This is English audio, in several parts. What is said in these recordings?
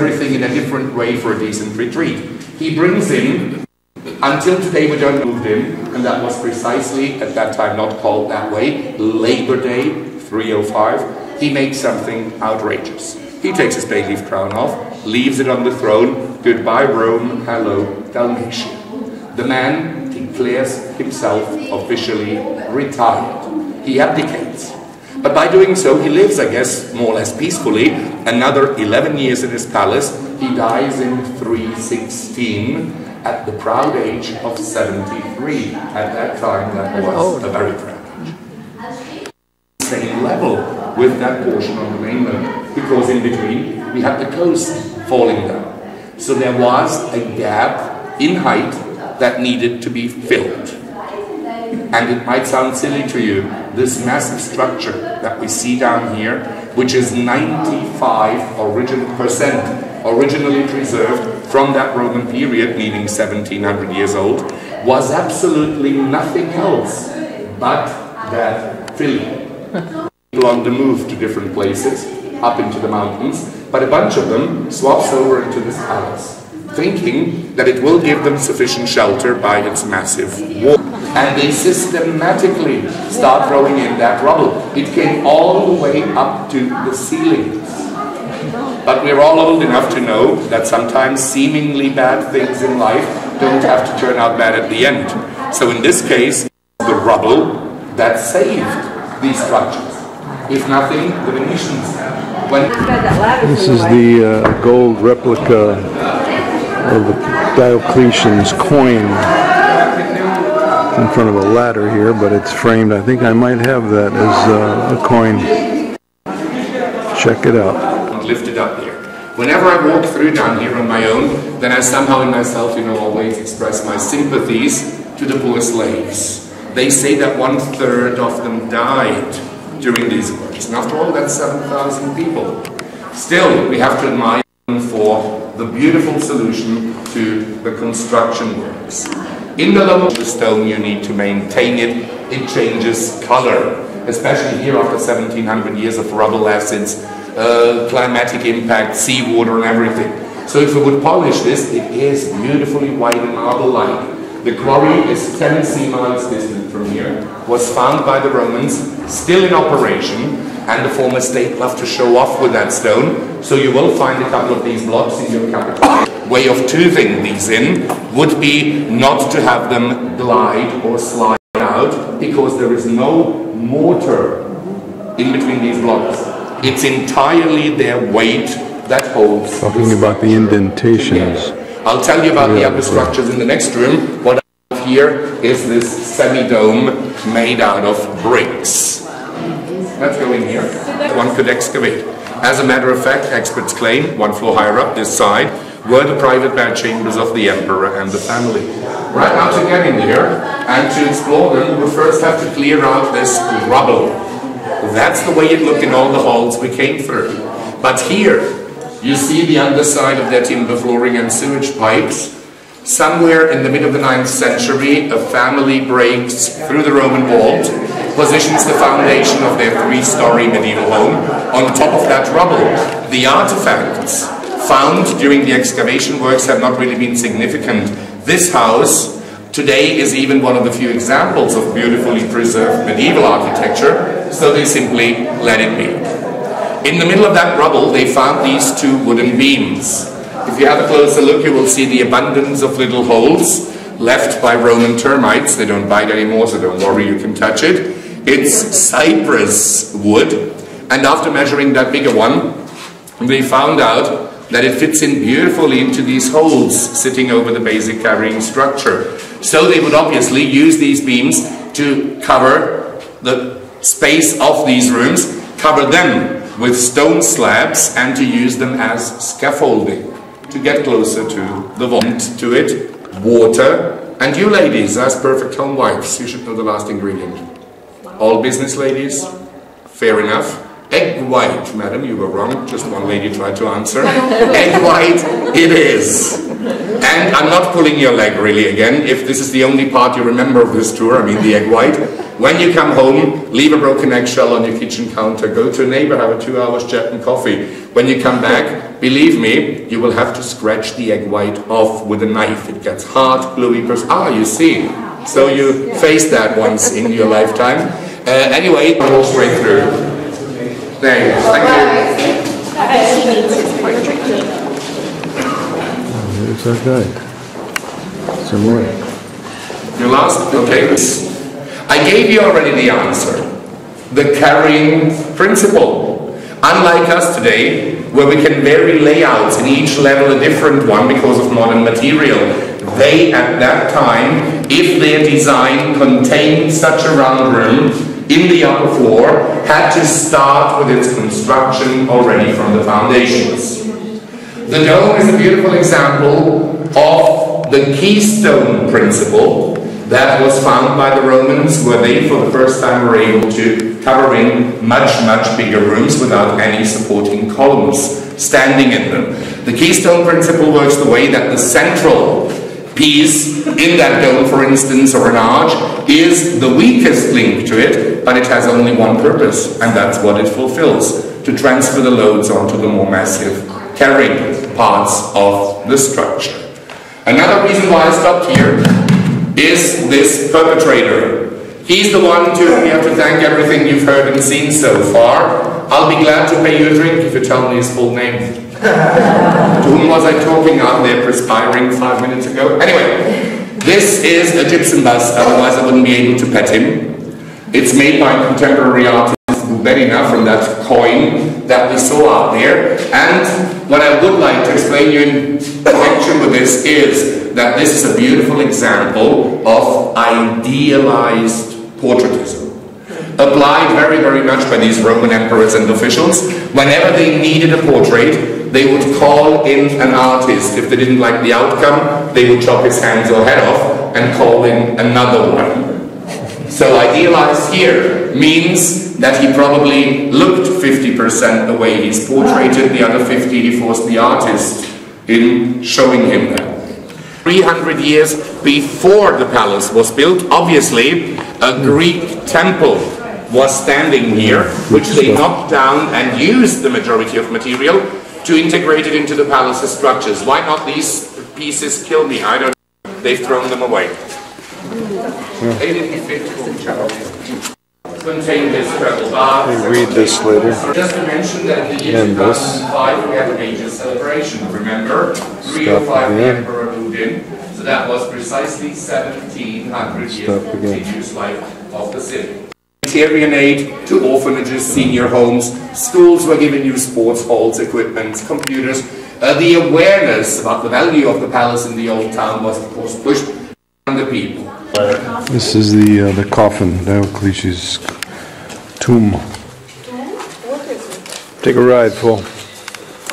everything in a different way for a decent retreat. He brings in, until today we don't move in, and that was precisely, at that time not called that way, Labor Day 305, he makes something outrageous. He takes his bay leaf crown off, leaves it on the throne, goodbye Rome, hello Dalmatia. The man declares himself officially retired. He abdicates. But by doing so, he lives, I guess, more or less peacefully, another 11 years in his palace. He dies in 316 at the proud age of 73. At that time, that was a very proud age. Same level with that portion on the mainland, because in between, we had the coast falling down. So there was a gap in height that needed to be filled. And it might sound silly to you, this massive structure that we see down here, which is 95% originally preserved from that Roman period, meaning 1700 years old, was absolutely nothing else but that filling. People on the move to different places, up into the mountains, but a bunch of them swaps over into this palace, thinking that it will give them sufficient shelter by its massive wall. And they systematically start throwing in that rubble. It came all the way up to the ceilings. But we're all old enough to know that sometimes seemingly bad things in life don't have to turn out bad at the end. So in this case, the rubble that saved these structures. If nothing, the Venetians. This is the gold replica of the Diocletian's coin in front of a ladder here, but it's framed. I think I might have that as a coin. Check it out. Lift it up here. Whenever I walk through down here on my own, then I somehow in myself, always express my sympathies to the poor slaves. They say that 1/3 of them died during these works. And after all, that's 7,000 people. Still, we have to admire them for the beautiful solution to the construction works. In the lower stone, you need to maintain it. It changes color, especially here after 1700 years of rubble acids, climatic impact, seawater and everything. So if we would polish this, it is beautifully white and marble-like. The quarry is 10 sea miles distant from here, was found by the Romans, still in operation, and the former state loved to show off with that stone. So you will find a couple of these blocks in your capital. Way of toothing these in would be not to have them glide or slide out, because there is no mortar in between these blocks. It's entirely their weight that holds. Talking about the indentations. I'll tell you about the upper structures in the next room. What I have here is this semi-dome made out of bricks. Let's go in here. One could excavate. As a matter of fact, experts claim, one floor higher up this side, were the private bedchambers of the emperor and the family. Right now, to get in here and to explore them, we first have to clear out this rubble. That's the way it looked in all the halls we came through. But here, you see the underside of their timber flooring and sewage pipes. Somewhere in the mid of the 9th century, a family breaks through the Roman vault, positions the foundation of their 3-story medieval home on top of that rubble. The artifacts found during the excavation works have not really been significant. This house today is even one of the few examples of beautifully preserved medieval architecture, so they simply let it be. In the middle of that rubble, they found these 2 wooden beams. If you have a closer look, you will see the abundance of little holes left by Roman termites. They don't bite anymore, so don't worry, you can touch it. It's cypress wood, and after measuring that bigger one, they found out that it fits in beautifully into these holes sitting over the basic carrying structure. So they would obviously use these beams to cover the space of these rooms, cover them with stone slabs, and to use them as scaffolding to get closer to the vault. To it, water, and you ladies, as perfect home wives, you should know the last ingredient. All business ladies, fair enough. Egg white, madam, you were wrong. Just one lady tried to answer. Egg white it is. And I'm not pulling your leg really again. If this is the only part you remember of this tour, I mean the egg white, When you come home, leave a broken eggshell on your kitchen counter, go to a neighbor, have a 2 hours chat and coffee. When you come back, believe me, you will have to scratch the egg white off with a knife. It gets hard, gluey, you see. So you faced that once in your lifetime. Anyway, go straight through. There you go. Thank you. Here's our guide. Some more. Your last? Okay. I gave you already the answer. The carrying principle. Unlike us today, where we can vary layouts in each level a different one because of modern material, they at that time, if their design contained such a round room in the upper floor, had to start with its construction already from the foundations. The dome is a beautiful example of the keystone principle that was found by the Romans, where they for the first time were able to cover in much, much bigger rooms without any supporting columns standing in them. The keystone principle works the way that the central piece in that dome, for instance, or an arch, is the weakest link to it, but it has only one purpose, and that's what it fulfills: to transfer the loads onto the more massive carrying parts of the structure. Another reason why I stopped here is this perpetrator. He's the one to whom you have to thank everything you've heard and seen so far. I'll be glad to pay you a drink if you tell me his full name. To whom was I talking out there perspiring 5 minutes ago? Anyway, this is a gypsum bust, otherwise I wouldn't be able to pet him. It's made by contemporary artist Replica from that coin that we saw out there. And what I would like to explain you in connection with this is that this is a beautiful example of idealized portraitism, applied very, very much by these Roman emperors and officials. Whenever they needed a portrait, they would call in an artist. If they didn't like the outcome, they would chop his hands or head off and call in another one. So idealized here means that he probably looked 50% the way he's portraited, the other 50 he forced the artist in showing him that. 300 years before the palace was built, obviously, a Greek temple was standing here, which they knocked down and used the majority of material to integrate it into the palace's structures. Why not these pieces kill me? I don't know. They've thrown them away. They didn't fit contain this travel bar. We'll read this later. Just to mention that in the year 2005 we had a major celebration. Remember, 305 the emperor moved in, so that was precisely 1700 years of continuous life of the city. Humanitarian aid to orphanages, senior homes, schools were given new sports halls, equipment, computers. The awareness about the value of the palace in the old town was of course pushed on the people. This is the coffin, Diocletian's tomb. Take a ride, Paul.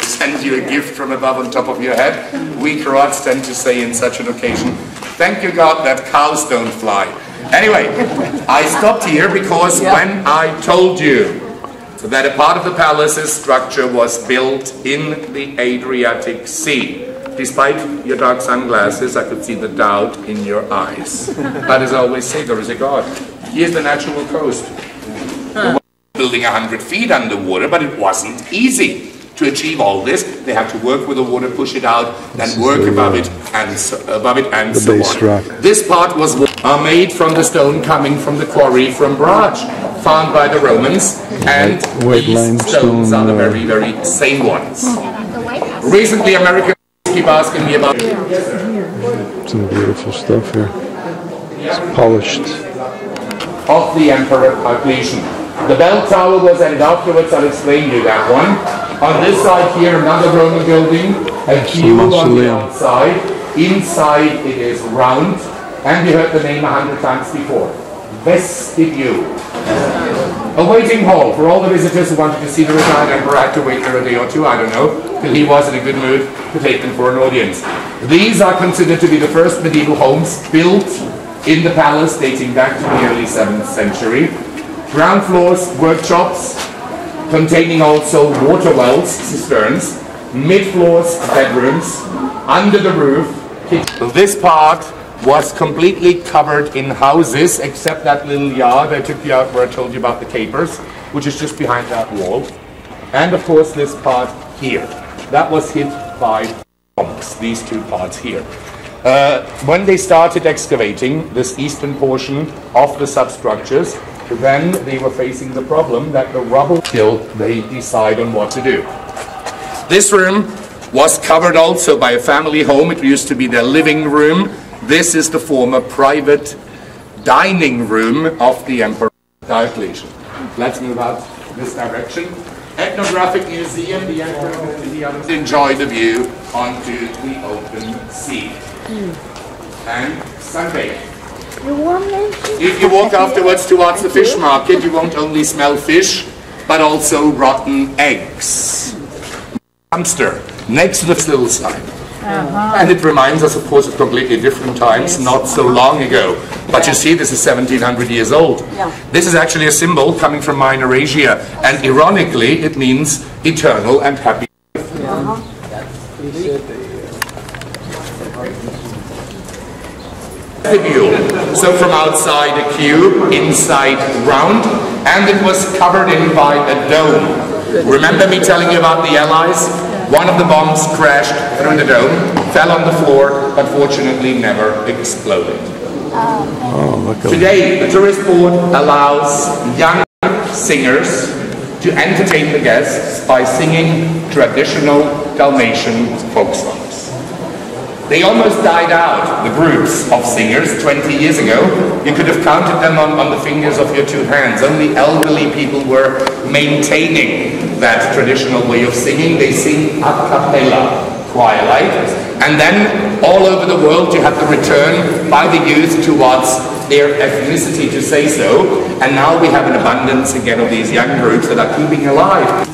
Send you a gift from above on top of your head. We Croats tend to say in such an occasion, thank you God that cows don't fly. Anyway, I stopped here because when I told you that a part of the palace's structure was built in the Adriatic Sea, despite your dark sunglasses, I could see the doubt in your eyes. But as I always say, there is a God. Here's the natural coast. We were building 100 feet underwater, but it wasn't easy to achieve all this. They had to work with the water, push it out, then work above it, and so on. This part was made from the stone coming from the quarry from Brage, found by the Romans, and these stones are the very, very same ones. Recently, Americans keep asking me about some beautiful stuff here. It's polished. Of the Emperor Diocletian. The bell tower was added afterwards. I'll explain you that one. On this side here, another Roman building, a cube on the outside. Inside it is round, and you heard the name 100 times before. Vestibule. A waiting hall for all the visitors who wanted to see the retired emperor. Had to wait there a day or two, I don't know, till he was in a good mood to take them for an audience. These are considered to be the first medieval homes built in the palace, dating back to the early 7th century. Ground floors, workshops, containing also water wells, cisterns, mid-floors, bedrooms, under the roof. This part was completely covered in houses, except that little yard I took you out where I told you about the capers, which is just behind that wall. And of course this part here. That was hit by bombs, these two parts here. When they started excavating this eastern portion of the substructures, then they were facing the problem that the rubble till they decide on what to do. This room was covered also by a family home. It used to be their living room. This is the former private dining room of the Emperor Diocletian. Let's move out this direction. Ethnographic museum, the Emperor to the other. Enjoy the view onto the open sea. And Sunday. If you walk afterwards towards the fish market, you won't only smell fish, but also rotten eggs. Hamster, next to the little sign. And it reminds us, of course, of completely different times, not so long ago. But you see, this is 1700 years old. This is actually a symbol coming from Minor Asia, and ironically, it means eternal and happy. So from outside a cube, inside round, and it was covered in by a dome. Remember me telling you about the Allies? One of the bombs crashed through the dome, fell on the floor, but fortunately never exploded. Today, the tourist board allows young singers to entertain the guests by singing traditional Dalmatian folk songs. They almost died out, the groups of singers, 20 years ago. You could have counted them on the fingers of your two hands. Only elderly people were maintaining that traditional way of singing. They sing a cappella, choir-like. And then, all over the world, you had the return by the youth towards their ethnicity, to say so. And now we have an abundance again of these young groups that are keeping alive.